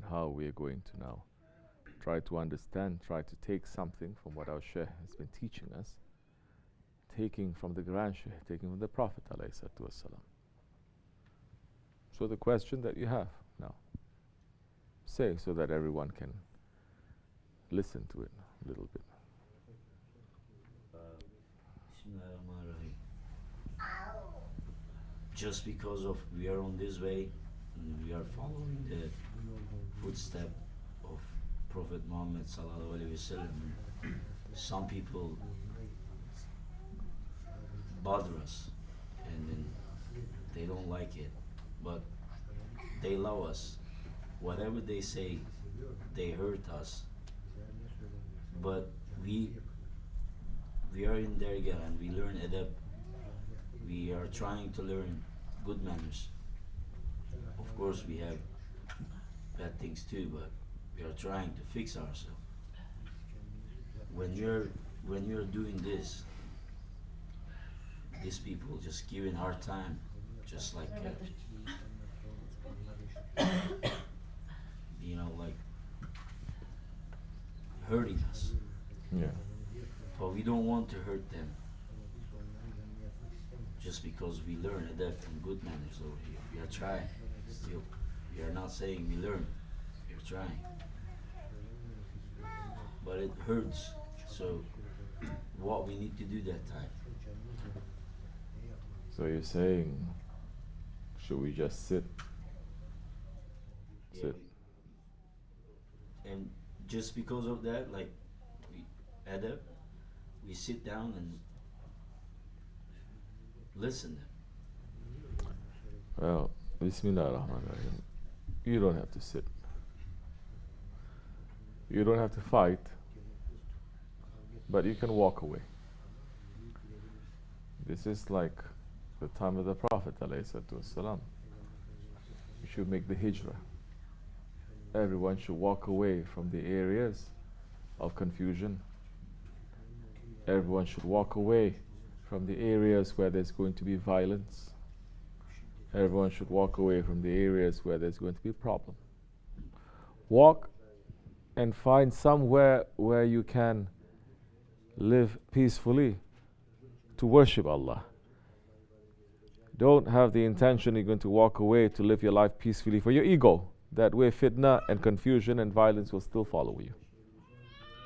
how we are going to now try to understand, try to take something from what our Shaykh has been teaching us, taking from the Grand Shaykh, taking from the Prophet ﷺ. So the question that you have now, say so that everyone can listen to it a little bit. Bismillahirrahmanirrahim. Just because of we are on this way and we are following the footstep of Prophet Muhammad sallallahu alaihi wasallam, some people bother us and then they don't like it, but they love us. Whatever they say, they hurt us. But we are in Dergah and we learn adep. We are trying to learn good manners. Of course, we have bad things too, but we are trying to fix ourselves. When you're doing this, these people just giving hard time, just like like hurting us. Yeah. But we don't want to hurt them. Just because we learn adept and good manners over here, we are trying. Still, we are not saying we learn. We are trying. But it hurts. So, what we need to do that time? So you're saying, should we just sit? Yeah, Sit. and just because of that, like we adep, we sit down and listen them. Well, Bismillah ar-Rahman ar-Rahim. You don't have to sit. You don't have to fight, but you can walk away. This is like the time of the Prophet ﷺ. You should make the hijrah. Everyone should walk away from the areas of confusion. Everyone should walk away from the areas where there's going to be violence. Everyone should walk away from the areas where there's going to be problem. Walk and find somewhere where you can live peacefully to worship Allah. Don't have the intention you're going to walk away to live your life peacefully for your ego. That way fitna and confusion and violence will still follow you.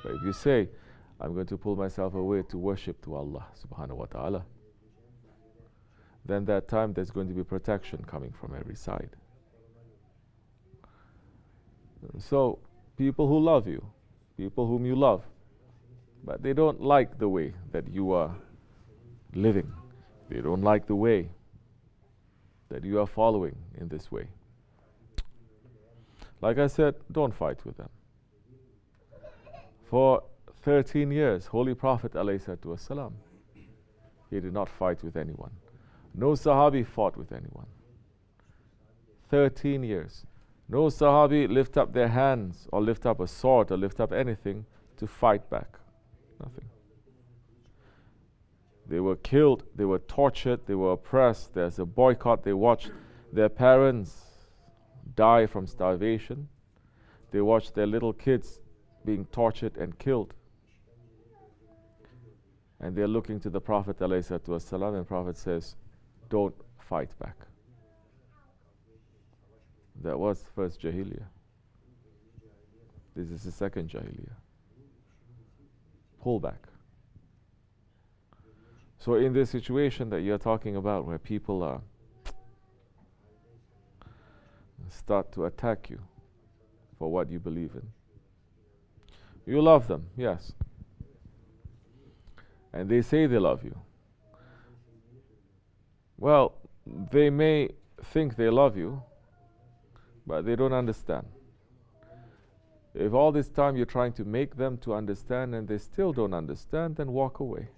But if you say, I'm going to pull myself away to worship to Allah subhanahu wa ta'ala, then that time there's going to be protection coming from every side. So people who love you, people whom you love, but they don't like the way that you are living. They don't like the way that you are following in this way. Like I said, don't fight with them. For 13 years, Holy Prophet ﷺ, he did not fight with anyone. No Sahabi fought with anyone. 13 years. No Sahabi lift up their hands or lift up a sword or lift up anything to fight back. Nothing. They were killed, they were tortured, they were oppressed. There's a boycott. They watched their parents die from starvation. They watched their little kids being tortured and killed. And they're looking to the Prophet ﷺ, and the Prophet says, don't fight back. That was first Jahiliyyah. This is the second Jahiliyyah. Pull back. So in this situation that you're talking about, where people start to attack you for what you believe in, you love them, yes. And they say they love you. Well, they may think they love you, but they don't understand. If all this time you're trying to make them to understand and they still don't understand, then walk away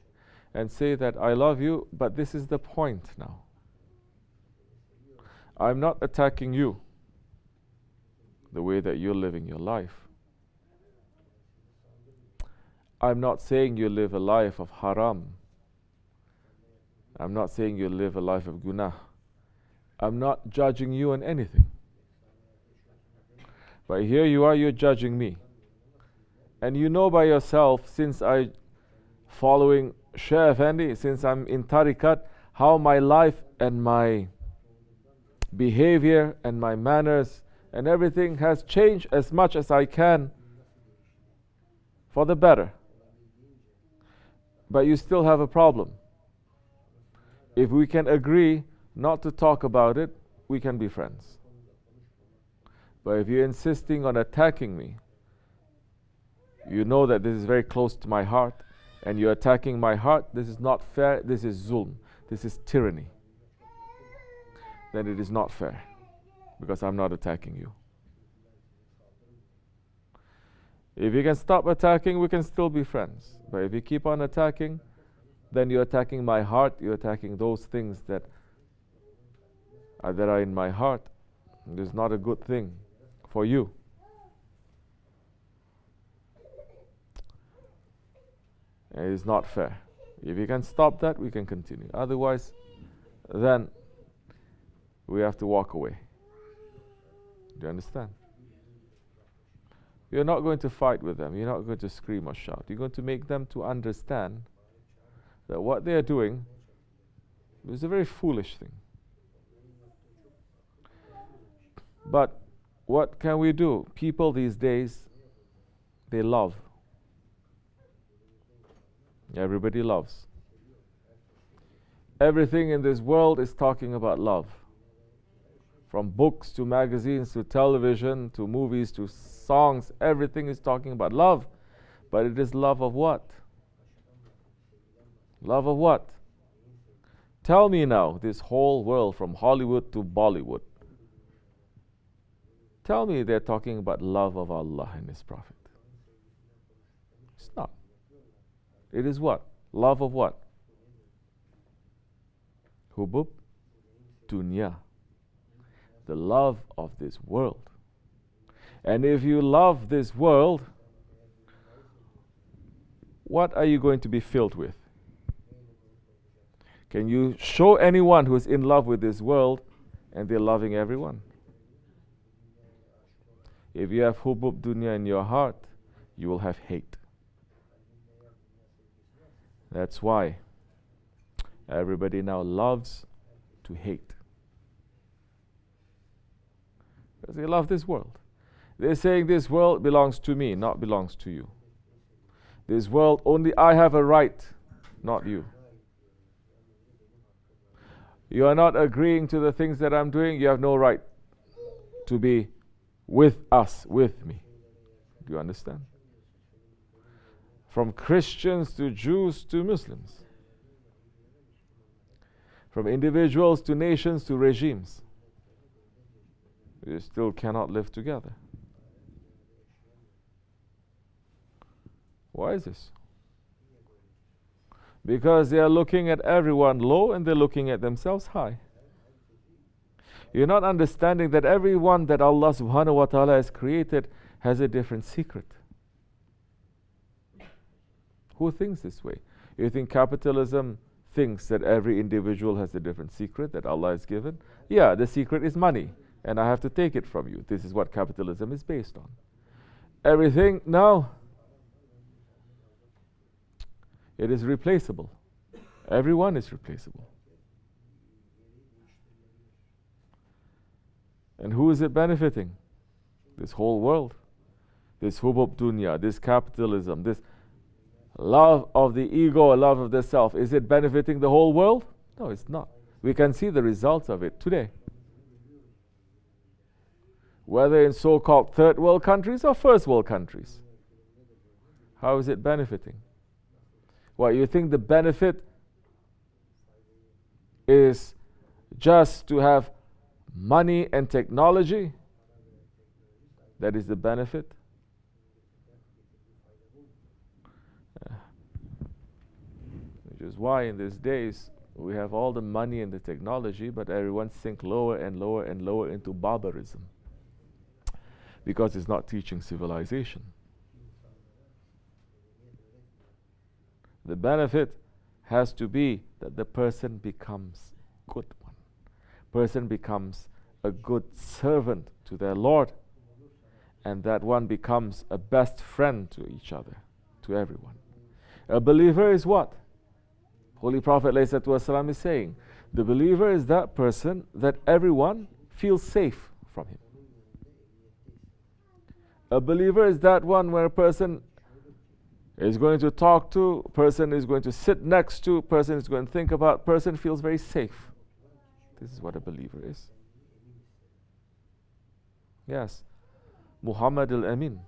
and say that I love you, but this is the point now. I'm not attacking you, the way that you're living your life. I'm not saying you live a life of haram. I'm not saying you live a life of gunah. I'm not judging you on anything. But here you are, you're judging me. And you know by yourself, since I following Shaykh Effendi, since I'm in tariqat, how my life and my behavior and my manners and everything has changed as much as I can for the better. But you still have a problem. If we can agree not to talk about it, we can be friends. But if you're insisting on attacking me, you know that this is very close to my heart, and you're attacking my heart, this is not fair, this is zulm, this is tyranny. Then it is not fair, because I'm not attacking you. If you can stop attacking, we can still be friends. But if you keep on attacking, then you're attacking my heart, you're attacking those things that are in my heart. This is not a good thing for you. It is not fair. If you can stop that, we can continue. Otherwise, then we have to walk away. Do you understand? You're not going to fight with them. You're not going to scream or shout. You're going to make them to understand that what they are doing is a very foolish thing. But what can we do? People these days, they love. Everybody loves. Everything in this world is talking about love. From books to magazines to television to movies to songs, everything is talking about love. But it is love of what? Love of what? Tell me now, this whole world from Hollywood to Bollywood. Tell me they're talking about love of Allah and His Prophet. It's not. It is what? Love of what? Hubub dunya. The love of this world. And if you love this world, what are you going to be filled with? Can you show anyone who is in love with this world and they're loving everyone? If you have hubub dunya in your heart, you will have hate. That's why everybody now loves to hate. Because they love this world. They're saying this world belongs to me, not belongs to you. This world, only I have a right, not you. You are not agreeing to the things that I'm doing, you have no right to be with us, with me. Do you understand? From Christians to Jews to Muslims. From individuals to nations to regimes. You still cannot live together. Why is this? Because they are looking at everyone low and they're looking at themselves high. You're not understanding that everyone that Allah subhanahu wa ta'ala has created has a different secret. Who thinks this way? You think capitalism thinks that every individual has a different secret that Allah has given? Yeah, the secret is money, and I have to take it from you. This is what capitalism is based on. Everything now, it is replaceable. Everyone is replaceable. And who is it benefiting? This whole world. This hubub dunya, this capitalism, this love of the ego, love of the self. Is it benefiting the whole world? No, it's not. We can see the results of it today. Whether in so-called third world countries or first world countries. How is it benefiting? Well, you think the benefit is just to have money and technology? That is the benefit? Which is why in these days we have all the money and the technology, but everyone sink lower and lower and lower into barbarism. Because it's not teaching civilization. The benefit has to be that the person becomes a good one. Person becomes a good servant to their Lord. and that one becomes a best friend to each other, to everyone. A believer is what? Holy Prophet ﷺ is saying, the believer is that person that everyone feels safe from him. A believer is that one where a person is going to talk to, person is going to sit next to, person is going to think about, person feels very safe. This is what a believer is. Yes, Muhammad al-Amin,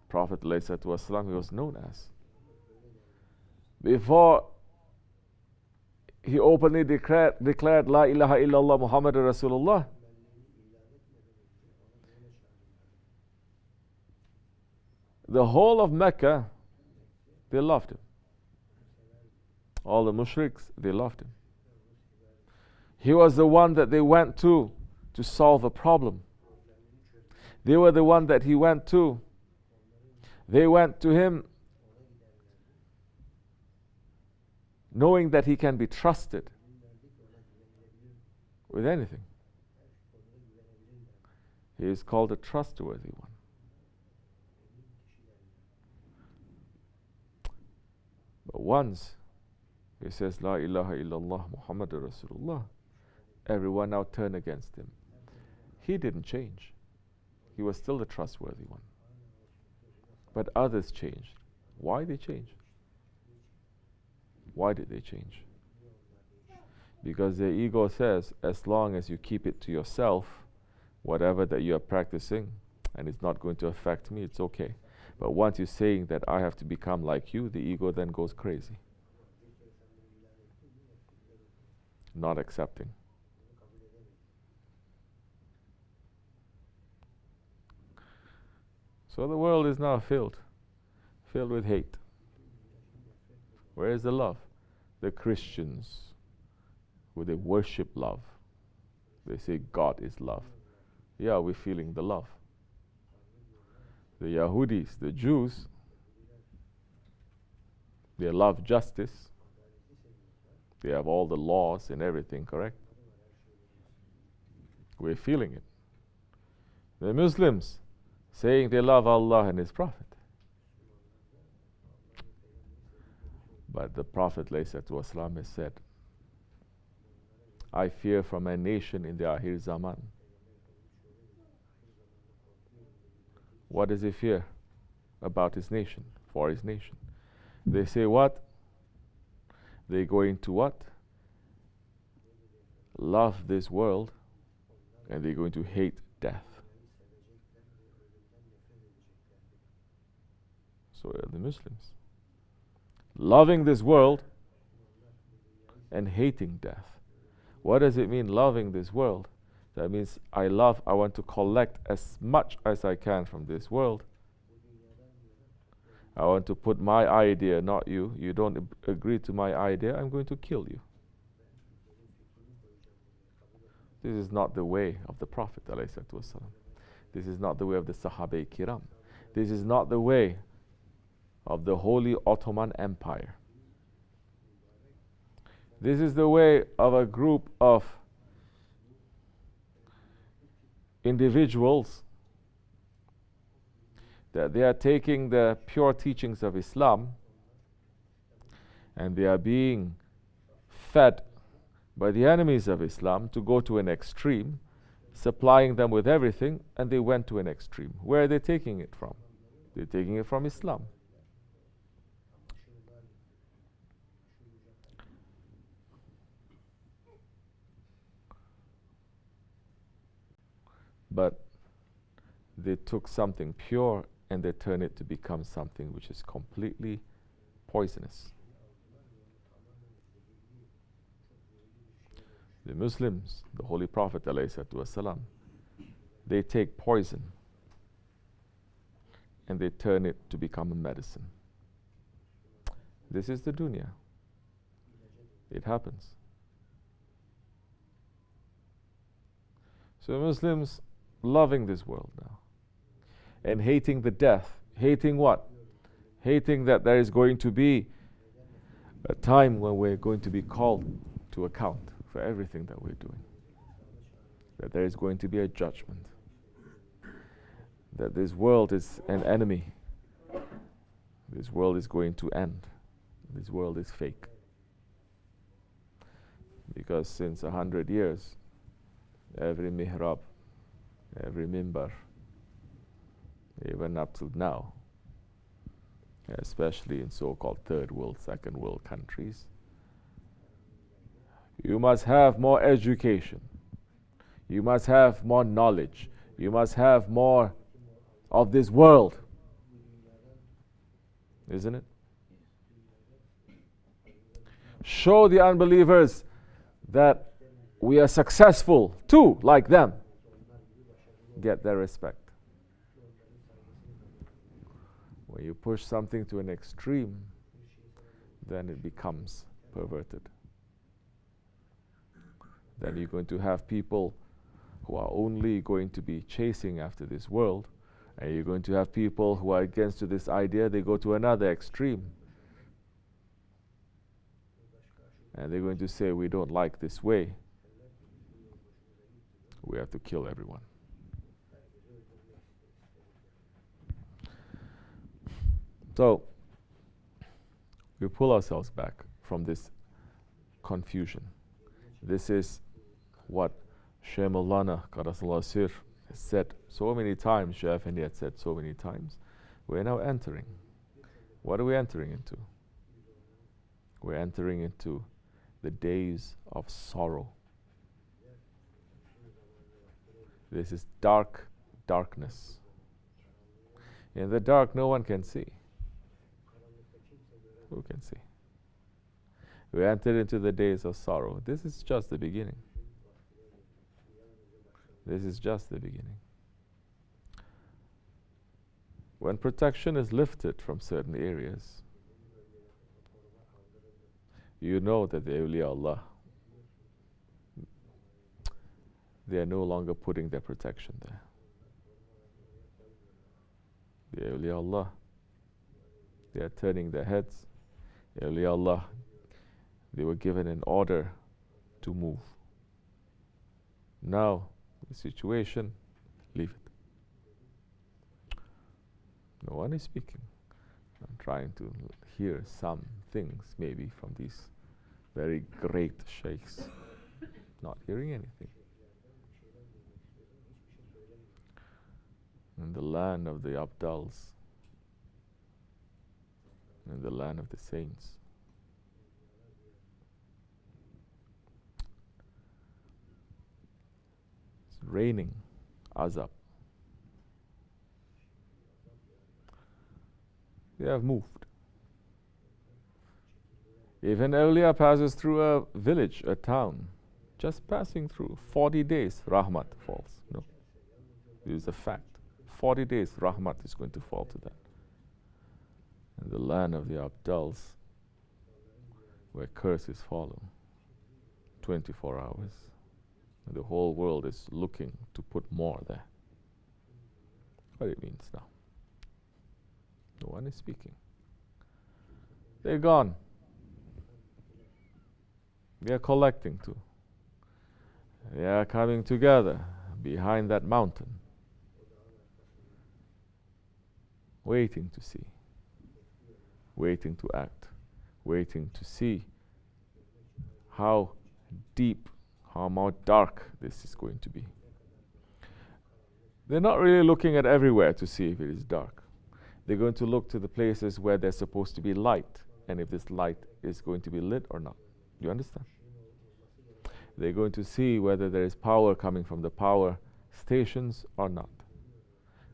Prophet ﷺ, he was known as. Before he openly declared La ilaha illallah Muhammad Rasulullah, the whole of Mecca, they loved him. All the mushriks, they loved him. He was the one that they went to solve a problem. They were the one that he went to. They went to him knowing that he can be trusted with anything. He is called a trustworthy one. But once he says, La ilaha illallah Muhammadur Rasulullah, everyone now turned against him. He didn't change. He was still the trustworthy one. But others changed. Why they changed? Why did they change? Because their ego says, as long as you keep it to yourself, whatever that you are practicing, and it's not going to affect me, it's okay. But once you're saying that I have to become like you, the ego then goes crazy. Not accepting. So the world is now filled with hate. Where is the love? The Christians, who they worship love. They say God is love. Yeah, we're feeling the love. The Yahudis, the Jews, they love justice. They have all the laws and everything, correct? We're feeling it. The Muslims saying they love Allah and His Prophet. But the Prophet ﷺ has said, I fear for my nation in the Akhir Zaman. What does he fear about his nation, for his nation? They say what? They're going to what? Love this world, and they're going to hate death. So are the Muslims. Loving this world and hating death. What does it mean, loving this world? That means I want to collect as much as I can from this world. I want to put my idea, not you. You don't agree to my idea, I'm going to kill you. This is not the way of the Prophet ﷺ. This is not the way of the Sahabe Kiram. This is not the way of the Holy Ottoman Empire. This is the way of a group of individuals that they are taking the pure teachings of Islam and they are being fed by the enemies of Islam to go to an extreme, supplying them with everything, and they went to an extreme. Where are they taking it from? They're taking it from Islam. But they took something pure and they turned it to become something which is completely poisonous. The Muslims, the Holy Prophet ﷺ, they take poison and they turn it to become a medicine. This is the dunya. It happens. So Muslims loving this world now and hating the death. Hating what? Hating that there is going to be a time when we're going to be called to account for everything that we're doing. That there is going to be a judgment. that this world is an enemy. This world is going to end. This world is fake. Because since 100 years, every mihrab, every mimbar, even up till now, especially in so-called third world, second world countries, you must have more education. You must have more knowledge. You must have more of this world. Isn't it? Show the unbelievers that we are successful too, like them. Get their respect. When you push something to an extreme, then it becomes perverted. Then you're going to have people who are only going to be chasing after this world, and you're going to have people who are against this idea. They go to another extreme, and they're going to say, we don't like this way. We have to kill everyone. So we pull ourselves back from this confusion. This is what Shaykh Maulana Qadassallahu Sir has said so many times, Shaykh Effendi had said so many times. We're now entering. What are we entering into? We're entering into the days of sorrow. This is darkness. In the dark, no one can see. Who can see? We entered into the days of sorrow. This is just the beginning. This is just the beginning. When protection is lifted from certain areas, you know that the awliya Allah, they are no longer putting their protection there. The awliya Allah, they are turning their heads. The awliya Allah, they were given an order to move. Now, the situation, leave it. No one is speaking. I'm trying to hear some things maybe from these very great sheikhs. Not hearing anything. In the land of the Abdals, in the land of the saints, it's raining azab. They have moved. If an awliya passes through a village, a town, just passing through, 40 days, rahmat falls. No, it is a fact. 40 days, rahmat is going to fall to that. In the land of the Abdals, where curses follow, 24 hours, and the whole world is looking to put more there. What it means now? No one is speaking. They're gone. They are collecting too. They are coming together behind that mountain, waiting to see, waiting to act, waiting to see how deep, how more dark this is going to be. They're not really looking at everywhere to see if it is dark. They're going to look to the places where there's supposed to be light, and if this light is going to be lit or not. You understand? They're going to see whether there is power coming from the power stations or not.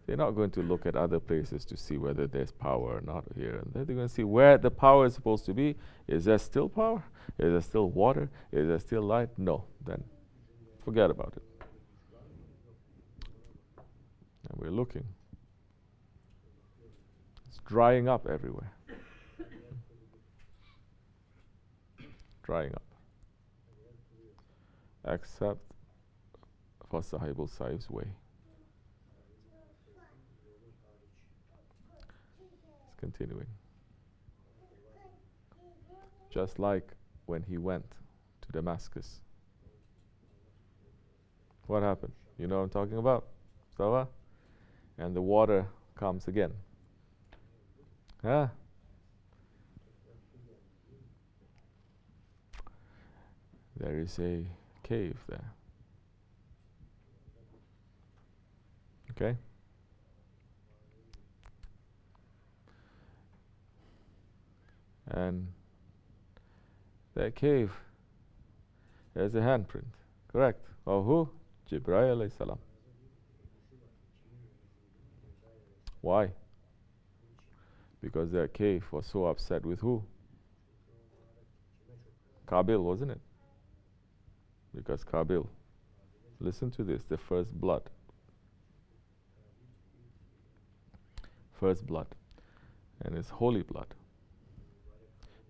They're not going to look at other places to see whether there's power or not here and there. They're going to see where the power is supposed to be. Is there still power? Is there still water? Is there still light? No. Then forget about it. And we're looking. It's drying up everywhere. Drying up. Except for Sahibul Sahib's way. It's continuing. Just like when he went to Damascus. What happened? You know what I'm talking about? Sawa? and the water comes again. Huh? There is a cave there. Okay? And that cave, there's a handprint, correct? Of who? Jibreel alayhi salam. Why? Because that cave was so upset with who? Qabil, wasn't it? Because Qabil, listen to this, the first blood. First blood. And it's holy blood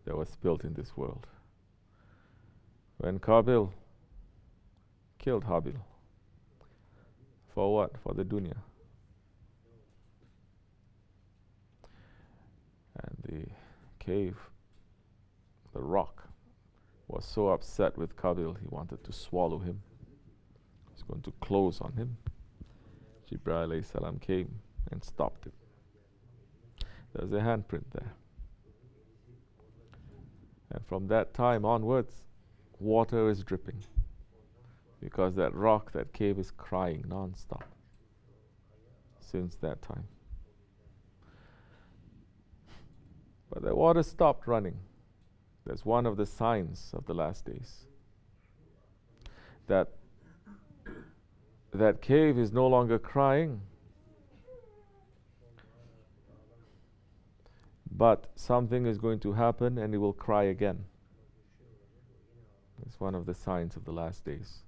that was spilled in this world. When Qabil killed Habil. For what? For the dunya. And the cave, the rock, was so upset with Qabil, he wanted to swallow him. He was going to close on him. Jibreel alayhi salam came and stopped it. There's a handprint there. And from that time onwards, water is dripping. Because that rock, that cave is crying non-stop. Since that time. But the water stopped running. That's one of the signs of the last days. That cave is no longer crying, but something is going to happen and it will cry again. It's one of the signs of the last days,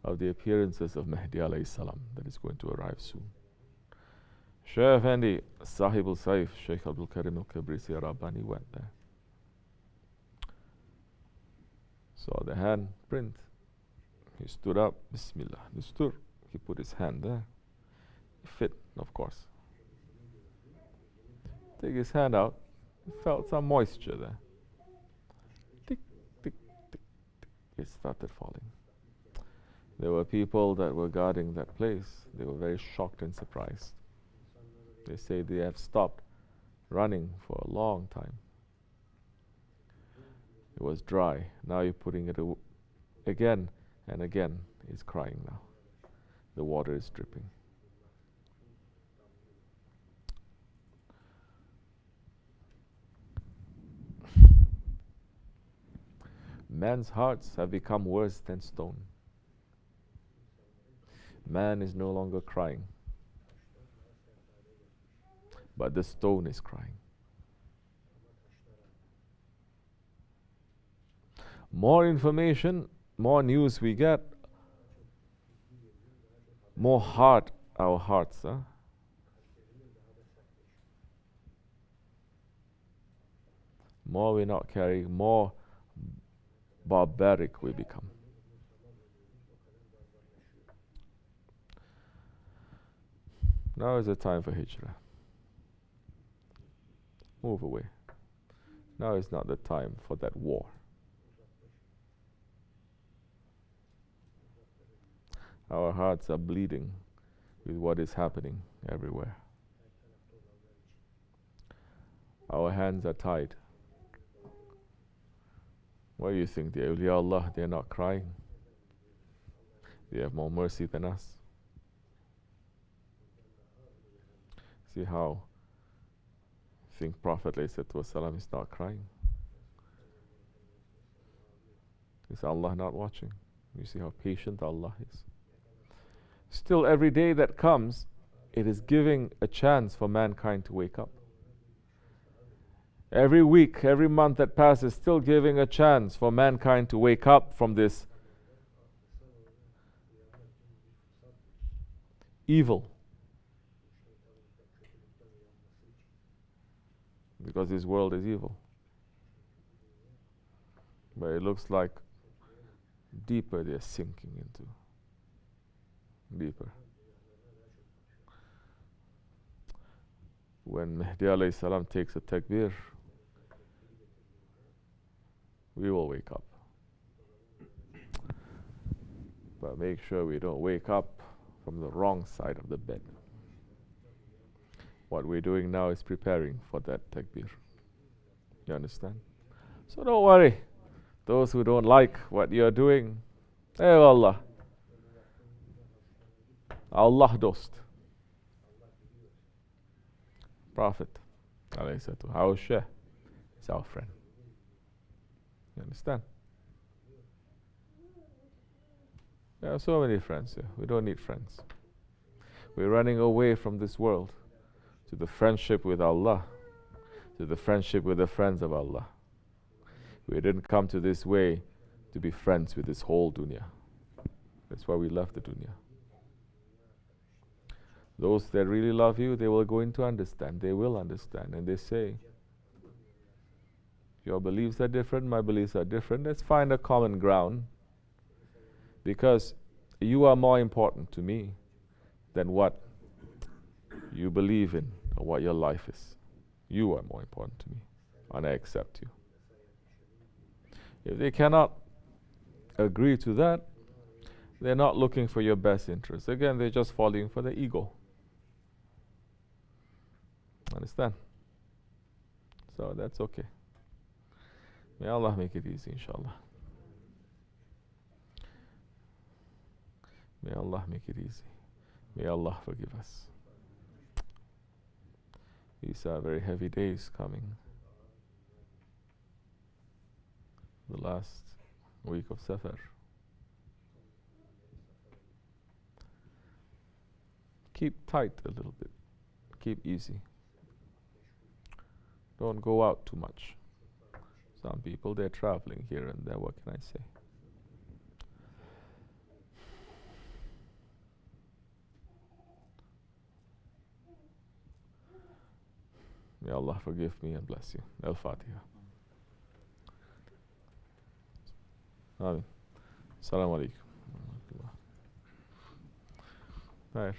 of the appearances of Mahdi alayhi salam that is going to arrive soon. Shaykh Effendi, Sahib al-Saif, Shaykh Abdul Karim al-Kabrisi Rabbani went there. Saw the hand print. He stood up, Bismillah, Dustur. He put his hand there. It fit, of course. Take his hand out, he felt some moisture there. Tick, tick, tick, tick. It started falling. There were people that were guarding that place. They were very shocked and surprised. They say they have stopped running for a long time. It was dry. Now you're putting it again and again. It's crying now. The water is dripping. Man's hearts have become worse than stone. Man is no longer crying, but the stone is crying. More information, more news we get, more hard our hearts. More we're not carrying, more barbaric we become. Now is the time for hijrah. Move away. Now is not the time for that war. Our hearts are bleeding with what is happening everywhere. Our hands are tied. What do you think? The awliya Allah, they are not crying. They have more mercy than us. See how you think Prophet ﷺ is not crying? Is Allah not watching? You see how patient Allah is. Still, every day that comes, it is giving a chance for mankind to wake up. Every week, every month that passes, still giving a chance for mankind to wake up from this evil. Because this world is evil. But it looks like deeper they're sinking into. Deeper. When Mahdi alayhi salam takes a takbir, we will wake up. But make sure we don't wake up from the wrong side of the bed. What we're doing now is preparing for that takbir. You understand? So don't worry. Those who don't like what you're doing, hey Allah, Allah dost. Prophet, our Sheikh is our friend. You understand? There are so many friends here. We don't need friends. We're running away from this world to the friendship with Allah, to the friendship with the friends of Allah. We didn't come to this way to be friends with this whole dunya. That's why we left the dunya. Those that really love you, they will go into understand. They will understand. And they say, your beliefs are different, my beliefs are different. Let's find a common ground. Because you are more important to me than what you believe in or what your life is. You are more important to me, and I accept you. If they cannot agree to that, they're not looking for your best interest. Again, they're just falling for the ego. Understand? So that's okay. May Allah make it easy, inshallah. May Allah make it easy. May Allah forgive us. These are very heavy days coming. The last week of Safar. Keep tight a little bit. Keep easy. Don't go out too much. Some people, they're traveling here and there. What can I say? May Allah forgive me and bless you. Al-Fatiha. Amin. Assalamu alaikum. Right.